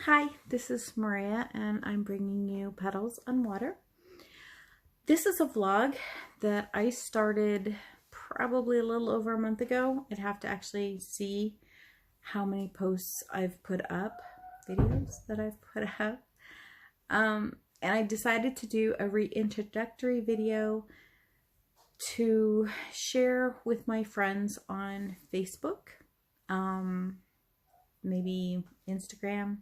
Hi, this is Maria and I'm bringing you Petals on Water. This is a vlog that I started probably a little over a month ago. I'd have to actually see how many posts I've put up, videos that I've put up. And I decided to do a reintroductory video to share with my friends on Facebook, maybe Instagram,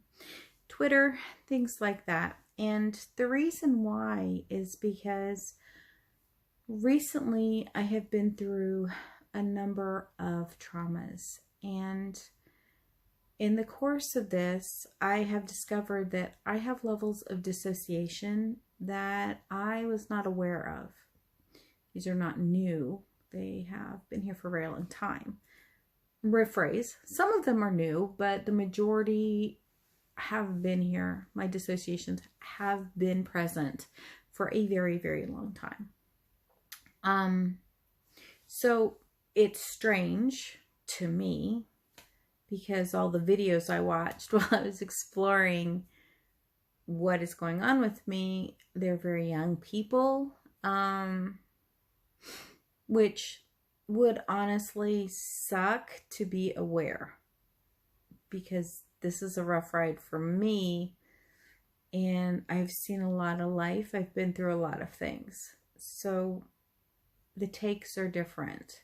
Twitter, things like that. And the reason why is because recently I have been through a number of traumas, and in the course of this, I have discovered that I have levels of dissociation that I was not aware of. These are not new. They have been here for a very long time. Rephrase, some of them are new, but the majority have been here. My dissociations have been present for a very, very long time. So it's strange to me because all the videos I watched while I was exploring what is going on with me, they're very young people, which would honestly suck to be aware, because this is a rough ride for me and I've seen a lot of life. I've been through a lot of things. So the takes are different.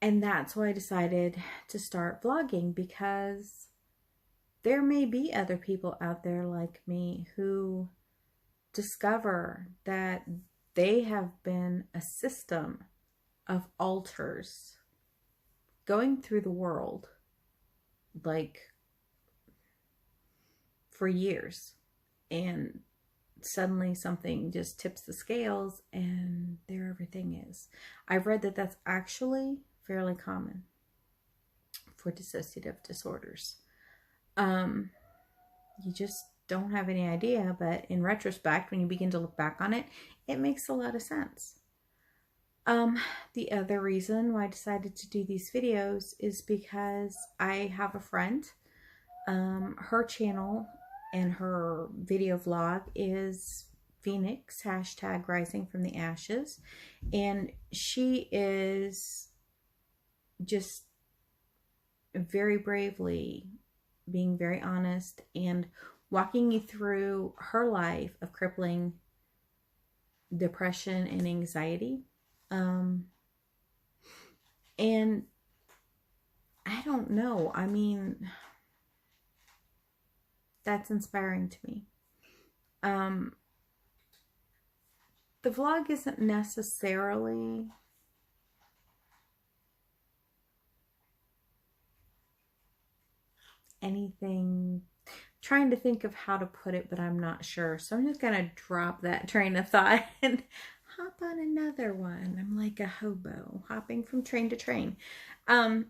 And that's why I decided to start vlogging, because there may be other people out there like me who discover that they have been a system of alters going through the world like for years, and suddenly something just tips the scales and there everything is. I've read that that's actually fairly common for dissociative disorders. You just don't have any idea, but in retrospect, when you begin to look back on it, it makes a lot of sense. The other reason why I decided to do these videos is because I have a friend. Her channel and her video vlog is Phoenix, hashtag Rising from the Ashes. And she is just very bravely being very honest and walking you through her life of crippling depression and anxiety. And I don't know, I mean, that's inspiring to me. The vlog isn't necessarily anything, trying to think of how to put it, but I'm not sure. So I'm just gonna drop that train of thought and hop on another one. I'm like a hobo hopping from train to train. I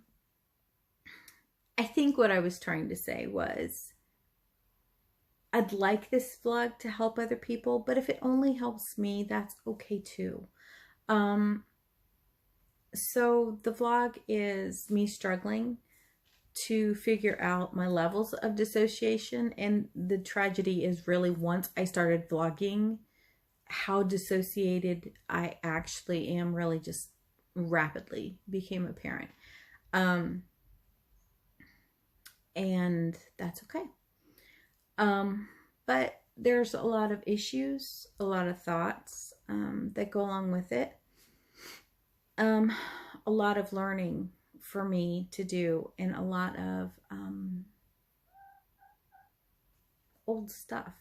think what I was trying to say was I'd like this vlog to help other people, but if it only helps me, that's okay too. So the vlog is me struggling to figure out my levels of dissociation, and the tragedy is really once I started vlogging, how dissociated I actually am really just rapidly became apparent. And that's okay. But there's a lot of issues, a lot of thoughts that go along with it. A lot of learning for me to do, and a lot of old stuff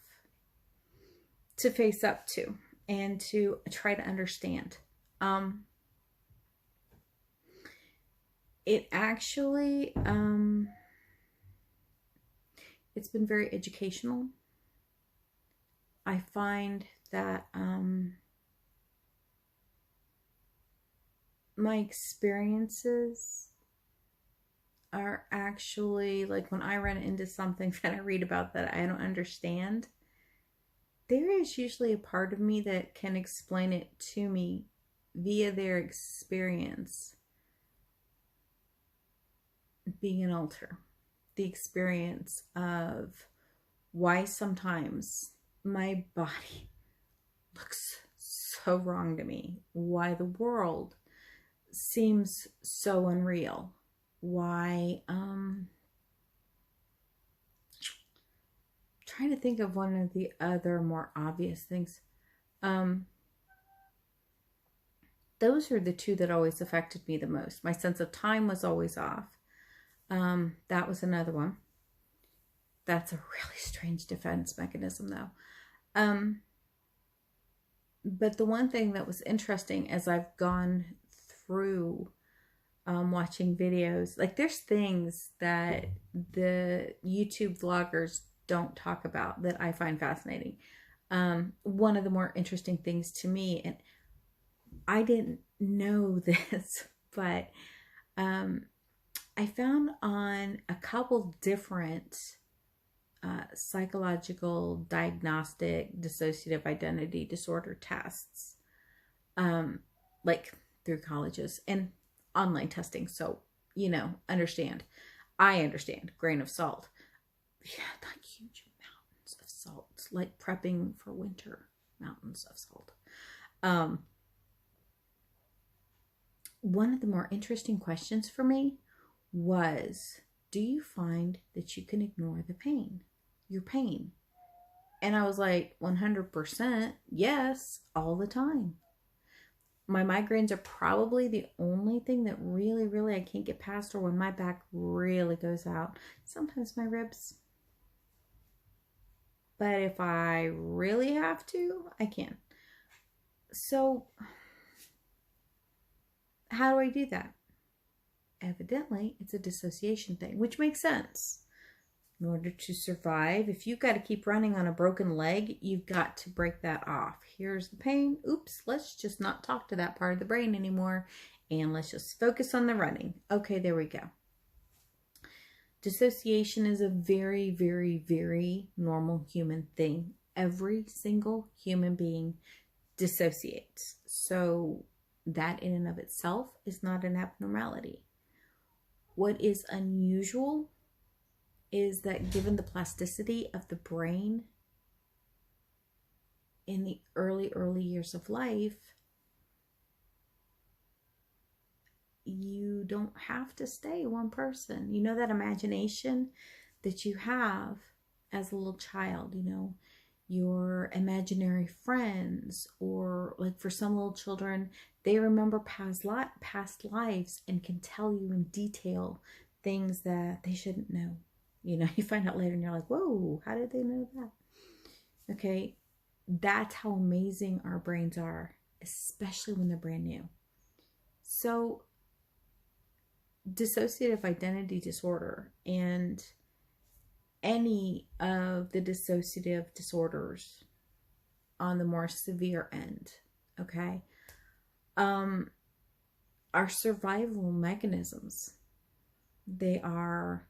to face up to and to try to understand. It actually, it's been very educational. I find that my experiences are actually, like when I run into something that I read about that I don't understand, there is usually a part of me that can explain it to me via their experience being an alter. the experience of why sometimes my body looks so wrong to me, why the world seems so unreal, why trying to think of one of the other more obvious things. Those are the two that always affected me the most. My sense of time was always off. That was another one. That's a really strange defense mechanism, though. But the one thing that was interesting as I've gone through watching videos, like there's things that the YouTube vloggers don't talk about that I find fascinating. One of the more interesting things to me, and I didn't know this, but I found on a couple different psychological diagnostic dissociative identity disorder tests, like through colleges and online testing. So, you know, I understand, grain of salt. Yeah, like huge mountains of salt, like prepping for winter, mountains of salt. One of the more interesting questions for me was, do you find that you can ignore the pain, your pain? And I was like, 100% yes, all the time. My migraines are probably the only thing that really I can't get past, or when my back really goes out. Sometimes my ribs. But if I really have to, I can. So how do I do that? Evidently, it's a dissociation thing, which makes sense. In order to survive, if you've got to keep running on a broken leg, you've got to break that off. Here's the pain. Oops, let's just not talk to that part of the brain anymore, and let's just focus on the running. Okay, there we go. Dissociation is a very normal human thing. Every single human being dissociates. So that in and of itself is not an abnormality. What is unusual is that given the plasticity of the brain in the early years of life, you don't have to stay one person. You know, that imagination that you have as a little child, you know, your imaginary friends, or like for some little children, they remember past lives and can tell you in detail things that they shouldn't know. You know, you find out later and you're like, whoa, how did they know that? Okay, that's how amazing our brains are, especially when they're brand new. So dissociative identity disorder and any of the dissociative disorders on the more severe end, okay, are survival mechanisms. They are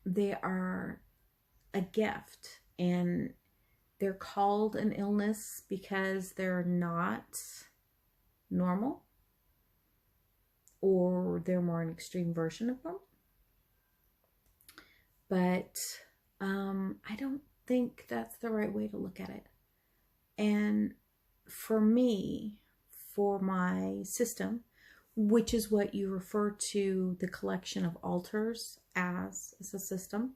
a gift, and they're called an illness because they're not normal, or they're more an extreme version of them. But I don't think that's the right way to look at it. And for me, for my system, which is what you refer to the collection of alters as a system,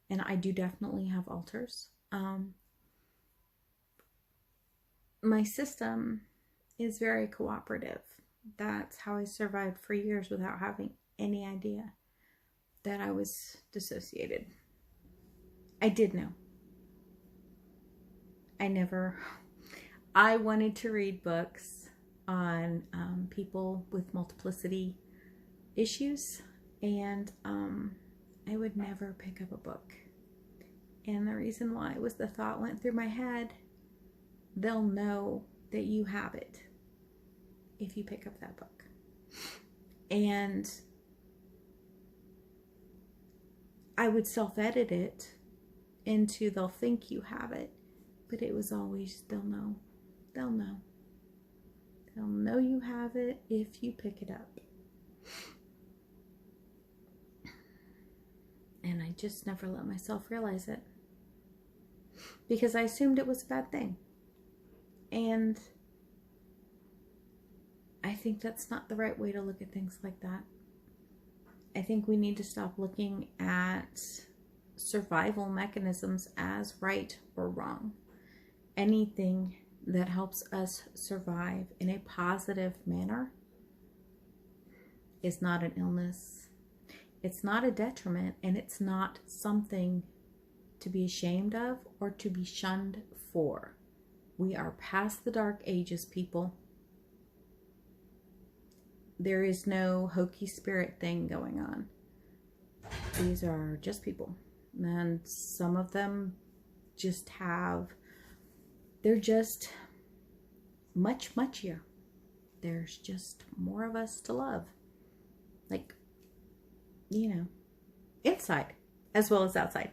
and I do definitely have alters. My system is very cooperative. That's how I survived for years without having any idea that I was dissociated. I did know. I wanted to read books on people with multiplicity issues, and I would never pick up a book. And the reason why was the thought went through my head, they'll know that you have it if you pick up that book. And I would self-edit it into they'll think you have it, but it was always they'll know. They'll know. They'll know you have it if you pick it up. just never let myself realize it because I assumed it was a bad thing. And I think that's not the right way to look at things like that. I think we need to stop looking at survival mechanisms as right or wrong. Anything that helps us survive in a positive manner is not an illness. It's not a detriment, and it's not something to be ashamed of or to be shunned for. We are past the dark ages, people. There is no hokey spirit thing going on. These are just people. And some of them just they're just muchier. There's just more of us to love. Like, you know, inside as well as outside.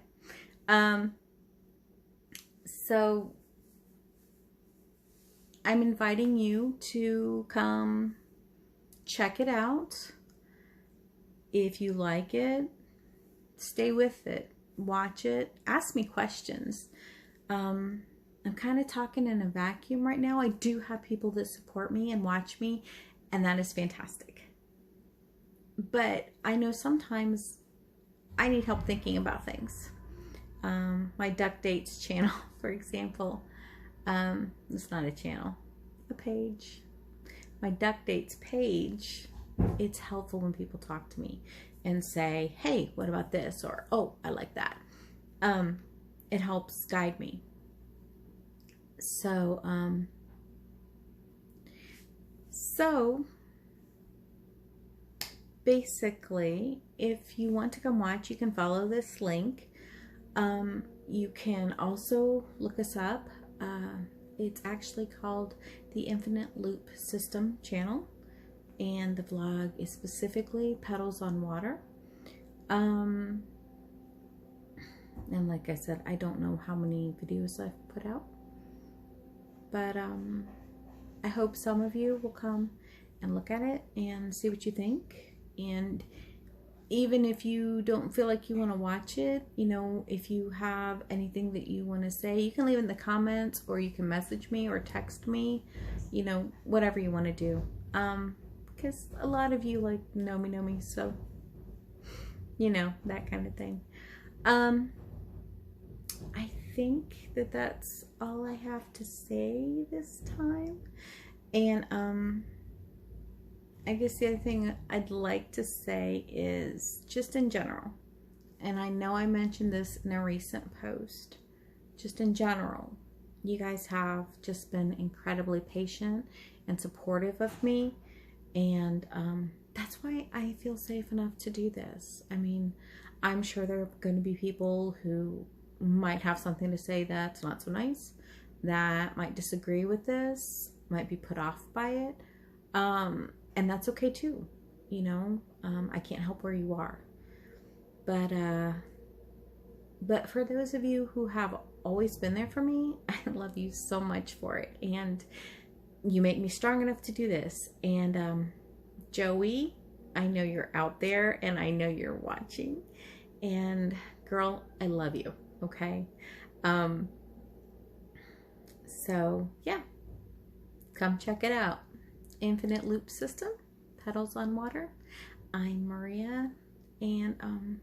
So I'm inviting you to come check it out. If you like it, stay with it, watch it, ask me questions. I'm kind of talking in a vacuum right now. I do have people that support me and watch me, and that is fantastic. But I know sometimes I need help thinking about things. My Duck Dates channel, for example, it's not a channel, a page. My Duck Dates page, it's helpful when people talk to me and say, hey, what about this? Or, oh, I like that. It helps guide me. So basically, if you want to come watch, you can follow this link. You can also look us up. It's actually called the Infinite Loop System channel, and the vlog is specifically Petals on Water. And like I said, I don't know how many videos I've put out, but I hope some of you will come and look at it and see what you think. And even if you don't feel like you want to watch it, you know, if you have anything that you want to say, you can leave in the comments, or you can message me or text me, you know, whatever you want to do. Because a lot of you like know me, so, you know, that kind of thing. I think that that's all I have to say this time. And I guess the other thing I'd like to say is just in general, and I know I mentioned this in a recent post, just in general, you guys have just been incredibly patient and supportive of me, and that's why I feel safe enough to do this. I mean, I'm sure there are going to be people who might have something to say that's not so nice, that might disagree with this, might be put off by it. And that's okay too, you know. I can't help where you are, but for those of you who have always been there for me, I love you so much for it, and you make me strong enough to do this. And Joey, I know you're out there, and I know you're watching, and girl, I love you. Okay, so yeah, come check it out. Infinite Loop System, Petals on Water. I'm Maria, and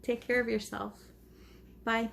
take care of yourself. Bye.